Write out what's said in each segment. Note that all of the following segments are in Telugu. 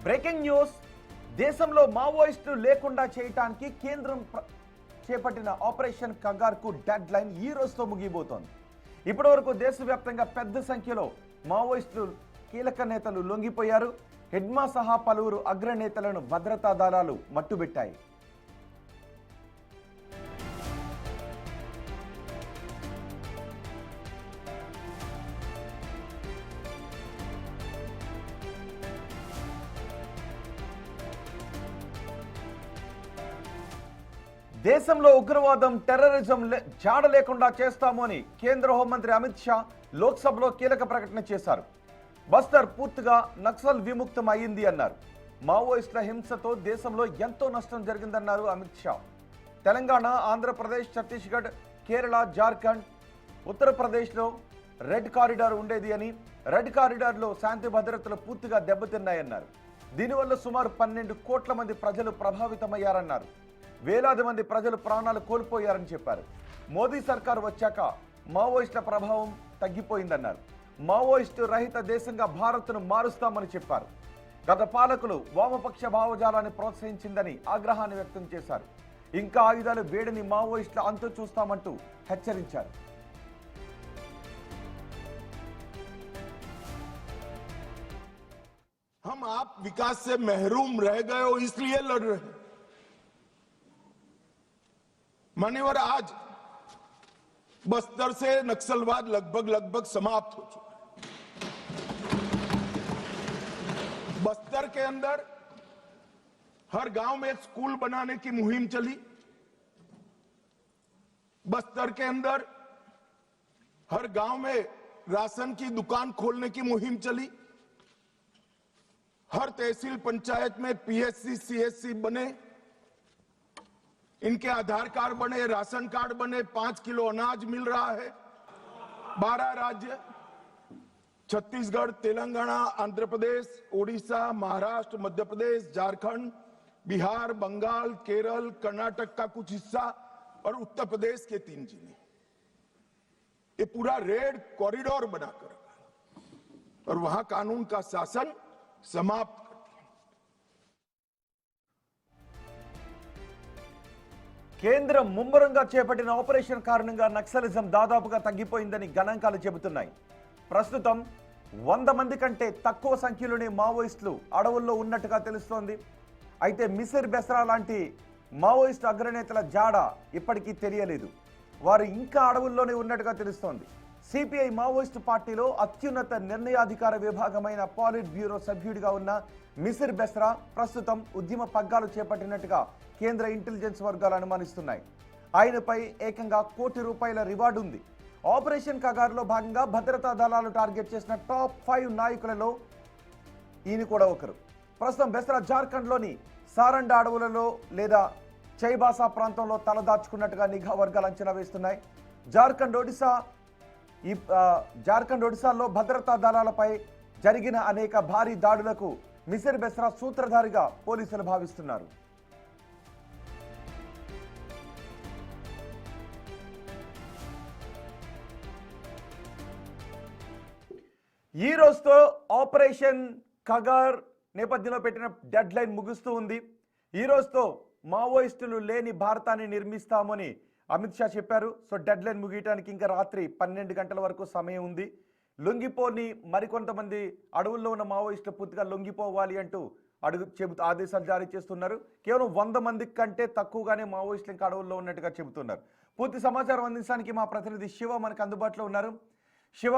Breaking news. దేశంలో మావోయిస్టులు లేకుండా చేయడానికి కేంద్రం చేపట్టిన ఆపరేషన్ కగార్కు డెడ్ లైన్ ఈ రోజుతో ముగియబోతోంది. ఇప్పటివరకు దేశవ్యాప్తంగా పెద్ద సంఖ్యలో మావోయిస్టులు కీలక నేతలు లొంగిపోయారు. హెడ్మా సహా పలువురు అగ్రనేతలను భద్రతా దళాలు మట్టుబెట్టాయి. దేశంలో ఉగ్రవాదం, టెర్రరిజం జాడ లేకుండా చేస్తాము అని కేంద్ర హోంమంత్రి అమిత్ షా లోక్సభలో కీలక ప్రకటన చేశారు. బస్తర్ పూర్తిగా నక్సల్ విముక్తం అయ్యింది అన్నారు. మావోయిస్టుల హింసతో దేశంలో ఎంతో నష్టం జరిగిందన్నారు అమిత్ షా. తెలంగాణ, ఆంధ్రప్రదేశ్, ఛత్తీస్గఢ్, కేరళ, జార్ఖండ్, ఉత్తరప్రదేశ్లో రెడ్ కారిడార్ ఉండేది అని, రెడ్ కారిడార్లో శాంతి భద్రతలు పూర్తిగా దెబ్బతిన్నాయన్నారు. దీనివల్ల సుమారు 12 కోట్ల మంది ప్రజలు ప్రభావితమయ్యారన్నారు. వేలాది మంది ప్రజలు ప్రాణాలు కోల్పోయారని చెప్పారు. మోదీ సర్కారు వచ్చాక మావోయిస్టుల ప్రభావం తగ్గిపోయిందన్నారు. మావోయిస్టు రహిత దేశంగా భారత్ను మారుస్తామని చెప్పారు. గత పాలకులు వామపక్ష భావజాలాన్ని ప్రోత్సహించిందని ఆగ్రహాన్ని వ్యక్తం చేశారు. ఇంకా ఆయుధాలు వేడిని మావోయిస్టుల అంతు చూస్తామంటూ హెచ్చరించారు. हम आप विकास से महरूम रह गए हो इसलिए लड़ रहे हैं। मान्यवर, आज बस्तर से नक्सलवाद लगभग समाप्त हो चुका है। बस्तर के अंदर हर गांव में एक स्कूल बनाने की मुहिम चली। बस्तर के अंदर हर गांव में राशन की दुकान खोलने की मुहिम चली। हर तहसील पंचायत में पीएचसी, सीएचसी बने, इनके आधार कार्ड बने, राशन कार्ड बने, 5 किलो अनाज मिल रहा है। 12 राज्य छत्तीसगढ़, तेलंगाना, आंध्र प्रदेश, ओडिशा, महाराष्ट्र, मध्य प्रदेश, झारखंड, बिहार, बंगाल, केरल, कर्नाटक का कुछ हिस्सा और उत्तर प्रदेश के 3 जिले, ये पूरा रेड कॉरिडोर बनाकर और वहां कानून का शासन समाप्त। కేంద్రం ముమ్మరంగా చేపట్టిన ఆపరేషన్ కారణంగా నక్సలిజం దాదాపుగా తగ్గిపోయిందని గణాంకాలు చెబుతున్నాయి. ప్రస్తుతం 100 మంది కంటే తక్కువ సంఖ్యలోనే మావోయిస్టులు అడవుల్లో ఉన్నట్టుగా తెలుస్తోంది. అయితే మిసిర్ బెస్రా లాంటి మావోయిస్టు అగ్రనేతల జాడ ఇప్పటికీ తెలియలేదు. వారు ఇంకా అడవుల్లోనే ఉన్నట్టుగా తెలుస్తోంది. సిపిఐ మావోయిస్టు పార్టీలో అత్యున్నత నిర్ణయాధికార విభాగమైన పాలిట్ బ్యూరో సభ్యుడిగా ఉన్న మిసిర్ బెస్రా ప్రస్తుతం ఉద్యమ పగ్గాలు చేపట్టినట్టుగా కేంద్ర ఇంటెలిజెన్స్ వర్గాలు అనుమానిస్తున్నాయి. ఆయనపై ఏకంగా ₹1 కోటి రివార్డు ఉంది. ఆపరేషన్ కగార్లో భాగంగా భద్రతా దళాలు టార్గెట్ చేసిన టాప్ 5 నాయకులలో ఈయన కూడా ఒకరు. ప్రస్తుతం బెస్రా జార్ఖండ్లోని సారండా అడవులలో లేదా చైబాసా ప్రాంతంలో తలదాచుకున్నట్టుగా నిఘా వర్గాలు అంచనా వేస్తున్నాయి. జార్ఖండ్, ఒడిశాలో భద్రతా దళాలపై జరిగిన అనేక భారీ దాడులకు మిసిర్ బెస్రా సూత్రధారిగా పోలీసులు భావిస్తున్నారు. ఈ రోజుతో ఆపరేషన్ కగార్ నేపథ్యంలో పెట్టిన డెడ్ లైన్ ముగుస్తూ ఉంది. ఈ రోజుతో మావోయిస్టులు లేని భారతాన్ని నిర్మిస్తామని అమిత్ షా చెప్పారు. సో డెడ్ లైన్ ముగియటానికి ఇంకా రాత్రి 12 గంటల వరకు సమయం ఉంది. లొంగిపోని మరికొంతమంది అడవుల్లో ఉన్న మావోయిస్టులు పూర్తిగా లొంగిపోవాలి అంటూ ఆదేశాలు జారీ చేస్తున్నారు. కేవలం 100 మంది కంటే తక్కువగానే మావోయిస్టులు ఇంకా అడవుల్లో ఉన్నట్టుగా చెబుతున్నారు. పూర్తి సమాచారం అందించడానికి మా ప్రతినిధి శివ మనకు అందుబాటులో ఉన్నారు. శివ,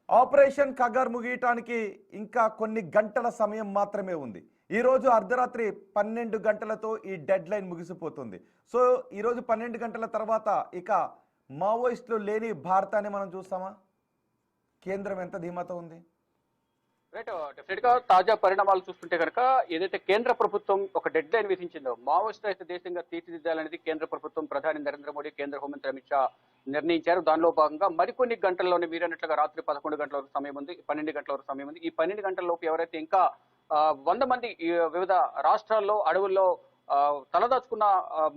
ఆపరేషన్ కగార్ ముగియటానికి ఇంకా కొన్ని గంటల సమయం మాత్రమే ఉంది. ఈరోజు అర్ధరాత్రి 12 గంటలతో ఈ డెడ్ లైన్ ముగిసిపోతుంది. సో ఈరోజు 12 గంటల తర్వాత ఇక మావోయిస్టులు లేని భారతాన్ని మనం చూస్తామా? కేంద్రం ఎంత ధీమాతో ఉంది? రైట్, డెఫినెట్ గా తాజా పరిణామాలు చూస్తుంటే కనుక ఏదైతే కేంద్ర ప్రభుత్వం ఒక డెడ్ లైన్ విధించిందో మావోయిస్ట్ రహిత దేశంగా తీర్చిదిద్దాలనేది కేంద్ర ప్రభుత్వం, ప్రధాని నరేంద్ర మోడీ, కేంద్ర హోంమంత్రి అమిత్ షా నిర్ణయించారు. దానిలో భాగంగా మరికొన్ని గంటల్లోనే మీరన్నట్లుగా రాత్రి 11 గంటల వరకు సమయం ఉంది, 12 గంటల వరకు సమయం ఉంది. ఈ 12 గంటల లోపు ఎవరైతే ఇంకా 100 మంది వివిధ రాష్ట్రాల్లో అడవుల్లో తలదాచుకున్న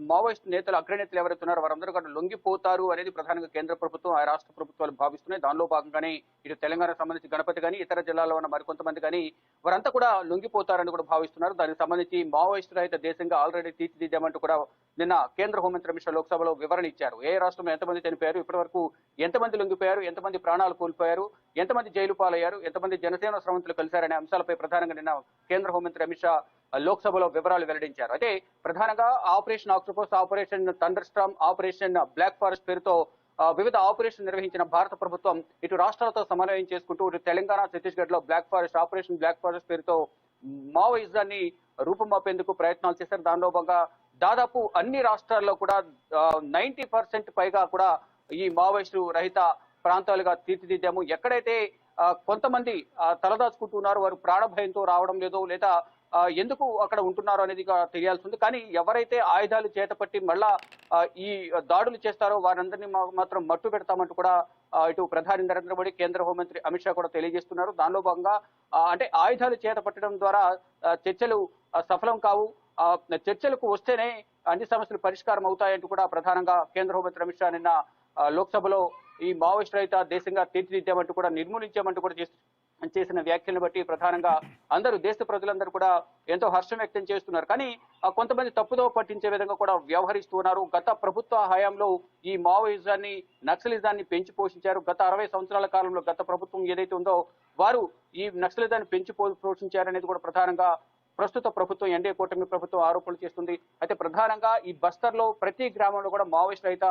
మావోయిస్ట్ నేతలు అగ్రనేతలు ఎవరైతే ఉన్నారో వారందరూ కూడా లొంగిపోతారు అనేది ప్రధానంగా కేంద్ర ప్రభుత్వం ఆ రాష్ట్ర ప్రభుత్వాలు భావిస్తున్నాయి. దానిలో భాగంగానే ఇటు తెలంగాణకు సంబంధించి గణపతి కానీ ఇతర జిల్లాల్లో ఉన్న మరికొంతమంది కానీ వారంతా కూడా లొంగిపోతారని కూడా భావిస్తున్నారు. దానికి సంబంధించి మావోయిస్ట్ రహిత దేశంగా ఆల్రెడీ తీర్చిదిద్దామంటూ కూడా నిన్న కేంద్ర హోంమంత్రి అమిత్ షా లోక్సభలో వివరణ ఇచ్చారు. ఏ రాష్ట్రంలో ఎంతమంది చనిపోయారు, ఇప్పటి వరకు ఎంతమంది లొంగిపోయారు, ఎంతమంది ప్రాణాలు కోల్పోయారు, ఎంతమంది జైలు పాలయ్యారు, ఎంతమంది జనసేన శ్రవంతులు కలిశారనే అంశాలపై ప్రధానంగా నిన్న కేంద్ర హోంమంత్రి అమిత్ షా లోక్సభలో వివరాలు వెల్లడించారు. అయితే ప్రధానంగా operation octopus, operation thunder storm, operation black forest పేరుతో వివిధ ఆపరేషన్ నిర్వహించిన భారత ప్రభుత్వం ఇటు రాష్ట్రాలతో సమన్వయం చేసుకుంటూ ఇటు తెలంగాణ, ఛత్తీస్గఢ్ లో black forest operation black forest పేరుతో మావోయిజాన్ని రూపుమాపేందుకు ప్రయత్నాలు చేశారు. దానిలో భాగంగా దాదాపు అన్ని రాష్ట్రాల్లో కూడా 90% పైగా కూడా ఈ మావోయిస్టు రహిత ప్రాంతాలుగా తీర్చిదిద్దాము. ఎక్కడైతే కొంతమంది తలదాచుకుంటున్నారు, వారు ప్రాణభయంతో రావడం లేదో లేదా ఎందుకు అక్కడ ఉంటున్నారో అనేది తెలియాల్సి ఉంది. కానీ ఎవరైతే ఆయుధాలు చేతపట్టి మళ్ళా ఈ దాడులు చేస్తారో వారందరినీ మాత్రం మట్టు పెడతామంటూ కూడా ఇటు ప్రధాని నరేంద్ర మోడీ, కేంద్ర హోంమంత్రి అమిత్ షా కూడా తెలియజేస్తున్నారు. దానిలో భాగంగా అంటే ఆయుధాలు చేతపట్టడం ద్వారా చర్చలు సఫలం కావు, చర్చలకు వస్తేనే అన్ని సమస్యలు పరిష్కారం అవుతాయంటూ కూడా ప్రధానంగా కేంద్ర హోంమంత్రి అమిత్ షా నిన్న లోక్సభలో ఈ మావోయిస్ట్ రహిత దేశంగా తీర్చిదిద్దామంటూ కూడా నిర్మూలించామంటూ కూడా చేసిన వ్యాఖ్యలను బట్టి ప్రధానంగా అందరూ దేశ ప్రజలందరూ కూడా ఎంతో హర్షం వ్యక్తం చేస్తున్నారు. కానీ కొంతమంది తప్పుదో పట్టించే విధంగా కూడా వ్యవహరిస్తూ ఉన్నారు. గత ప్రభుత్వ హయాంలో ఈ మావోయిజాన్ని, నక్సలిజాన్ని పెంచి పోషించారు. గత 60 సంవత్సరాల కాలంలో గత ప్రభుత్వం ఏదైతే ఉందో వారు ఈ నక్సలిజాన్ని పెంచి పోషించారనేది కూడా ప్రధానంగా ప్రస్తుత ప్రభుత్వం, ఎన్డీఏ కూటమి ప్రభుత్వం ఆరోపణలు చేస్తుంది. అయితే ప్రధానంగా ఈ బస్తర్లో ప్రతి గ్రామంలో కూడా మావోయిస్ట్ రహిత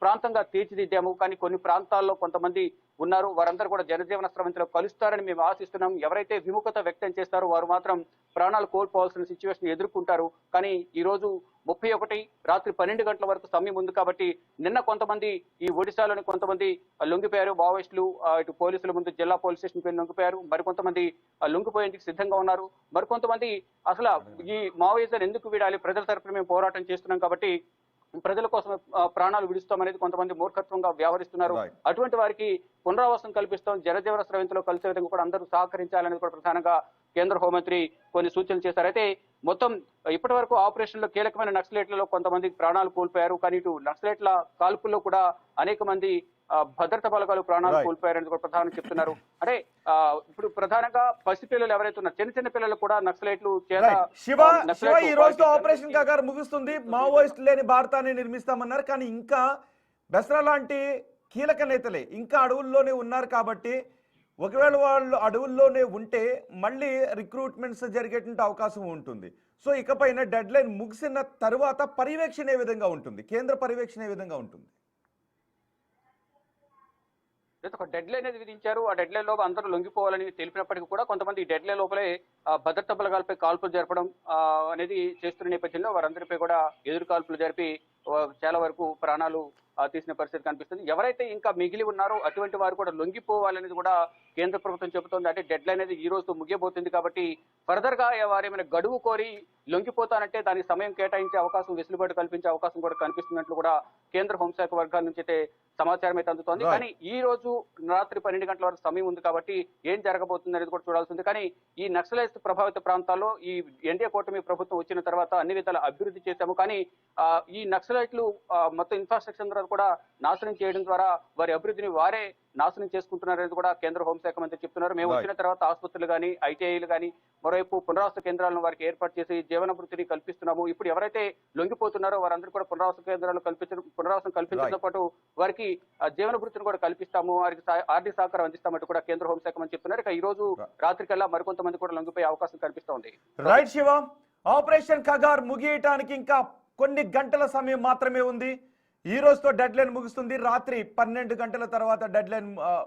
ప్రాంతంగా తీర్చిదిద్దాము. కానీ కొన్ని ప్రాంతాల్లో కొంతమంది ఉన్నారు, వారందరూ కూడా జనజీవన స్రవంతిలో కలుస్తారని మేము ఆశిస్తున్నాం. ఎవరైతే విముఖత వ్యక్తం చేస్తారో వారు మాత్రం ప్రాణాలు కోల్పోవాల్సిన సిచ్యువేషన్ ఎదుర్కొంటారు. కానీ ఈ రోజు 31 రాత్రి 12 గంటల వరకు సమయం ఉంది కాబట్టి నిన్న కొంతమంది ఈ ఒడిశాలోని కొంతమంది లొంగిపోయారు. మావోయిస్టులు ఇటు పోలీసుల ముందు జిల్లా పోలీస్ స్టేషన్ పైన లొంగిపోయారు. మరికొంతమంది లొంగిపోయేందుకు సిద్ధంగా ఉన్నారు. మరికొంతమంది అసలు ఈ మావోయిజాన్ని ఎందుకు వీడాలి, ప్రజల తరపున మేము పోరాటం చేస్తున్నాం కాబట్టి ప్రజల కోసం ప్రాణాలు విడుస్తామనేది కొంతమంది మూర్ఖత్వంగా వ్యవహరిస్తున్నారు. అటువంటి వారికి పునరావాసం కల్పిస్తాం, జనజీవన స్రవంతిలో కలిసే విధంగా కూడా అందరూ సహకరించాలని కూడా ప్రధానంగా కేంద్ర హోంమంత్రి కొన్ని సూచనలు చేశారు. అయితే మొత్తం ఇప్పటి వరకు ఆపరేషన్ లో కీలకమైన నక్సలైట్లలో కొంతమంది ప్రాణాలు కోల్పోయారు. కానీ ఇటు నక్సలైట్ల కాల్పుల్లో కూడా అనేక మంది భద్రతా బలగాలు ప్రాణాలు కోల్పోయారని కూడా ప్రధానంగా చెప్తున్నారు. అంటే ఇప్పుడు ప్రధానంగా పసిపిల్లలు ఎవరైతే ఉన్నారు, చిన్న చిన్న పిల్లలు కూడా నక్సలైట్లు ఈ రోజు ఆపరేషన్ కాగారు ముగుస్తుంది. మావోయిస్ట్ లేని భారతాన్ని నిర్మిస్తామన్నారు. కానీ ఇంకా బెస్రా లాంటి కీలక నేతలే ఇంకా అడవుల్లోనే ఉన్నారు. కాబట్టి ఒకవేళ వాళ్ళు అడవుల్లోనే ఉంటే మళ్ళీ రిక్రూట్మెంట్స్ జరిగేటువంటి అవకాశం ఉంటుంది. సో ఇకపైన డెడ్ లైన్ ముగిసిన తర్వాత పర్యవేక్షణ ఏ విధంగా ఉంటుంది, కేంద్ర పర్యవేక్షణ ఏ విధంగా ఉంటుంది? ఒక డెడ్ లైన్ అనేది విధించారు. ఆ డెడ్ లైన్ లోపు అందరూ లొంగిపోవాలని తెలిపినప్పటికీ కూడా కొంతమంది డెడ్ లైన్ లోపలే భద్రతా బలగాలపై కాల్పులు జరపడం అనేది చేస్తున్న నేపథ్యంలో వారందరిపై కూడా ఎదురు కాల్పులు జరిపి చాలా వరకు ప్రాణాలు తీసిన పరిస్థితి కనిపిస్తుంది. ఎవరైతే ఇంకా మిగిలి ఉన్నారో అటువంటి వారు కూడా లొంగిపోవాలనేది కూడా కేంద్ర ప్రభుత్వం చెబుతోంది. అంటే డెడ్ లైన్ అనేది ఈ రోజుతో ముగియబోతుంది కాబట్టి ఫర్దర్ గా వారు ఏమైనా గడువు కోరి లొంగిపోతానంటే దానికి సమయం కేటాయించే అవకాశం, వెసులుబాటు కల్పించే అవకాశం కూడా కనిపిస్తున్నట్లు కూడా కేంద్ర హోంశాఖ వర్గాల నుంచి అయితే సమాచారం అయితే అందుతోంది. కానీ ఈ రోజు రాత్రి 12 గంటల వరకు సమయం ఉంది కాబట్టి ఏం జరగబోతుంది అనేది కూడా చూడాల్సి ఉంది. కానీ ఈ నక్సలైట్ ప్రభావిత ప్రాంతాల్లో ఈ ఎన్డీఏ కూటమి ప్రభుత్వం వచ్చిన తర్వాత అన్ని విధాల అభివృద్ధి చేశాము. కానీ ఈ నక్సలైట్లు మొత్తం ఇన్ఫ్రాస్ట్రక్చర్ కూడా నాశనం చేయడం ద్వారా వారి అభివృద్ధిని వారే నాశనం చేసుకుంటున్నారనేది కూడా కేంద్ర హోంశాఖ మంత్రి చెప్తున్నారు. మేము వచ్చిన తర్వాత ఆసుపత్రులు కానీ, ఐటీఐలు కానీ, మరోవైపు పునరావాస కేంద్రాలను వారికి ఏర్పాటు చేసి జీవన వృత్తిని కల్పిస్తున్నాము. ఇప్పుడు ఎవరైతే లొంగిపోతున్నారో వారందరూ కూడా పునరావాస కేంద్రాలు పునరావాసం కల్పించడంతో పాటు వారికి జీవన వృత్తిని కూడా కల్పిస్తాము, వారికి ఆర్థిక సహకారం అందిస్తామంటూ కూడా కేంద్ర హోంశాఖ మంత్రి చెప్తున్నారు. ఇక ఈ రోజు రాత్రికల్లా మరికొంతమంది కూడా లొంగిపోయే అవకాశం కనిపిస్తోంది. రైట్ శివ, ఆపరేషన్ కగార్ ముగియటానికి ఇంకా కొన్ని గంటల సమయం మాత్రమే ఉంది. ఈ రోజుతో డెడ్ లైన్ ముగుస్తుంది. రాత్రి 12 గంటల తర్వాత డెడ్ లైన్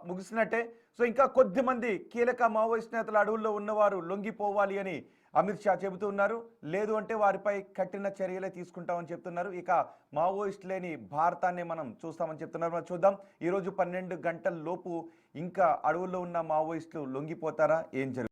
ముగిసినట్టే. సో ఇంకా కొద్ది మంది కీలక మావోయిస్ట్ నేతలు అడవుల్లో ఉన్నవారు లొంగిపోవాలి అని అమిత్ షా చెబుతూ ఉన్నారు. లేదు అంటే వారిపై కఠిన చర్యలే తీసుకుంటామని చెప్తున్నారు. ఇక మావోయిస్ట్ లేని భారతాన్ని మనం చూస్తామని చెప్తున్నారు. మనం చూద్దాం ఈ రోజు 12 గంటల లోపు ఇంకా అడవుల్లో ఉన్న మావోయిస్టులు లొంగిపోతారా, ఏం జరుగుతుంది?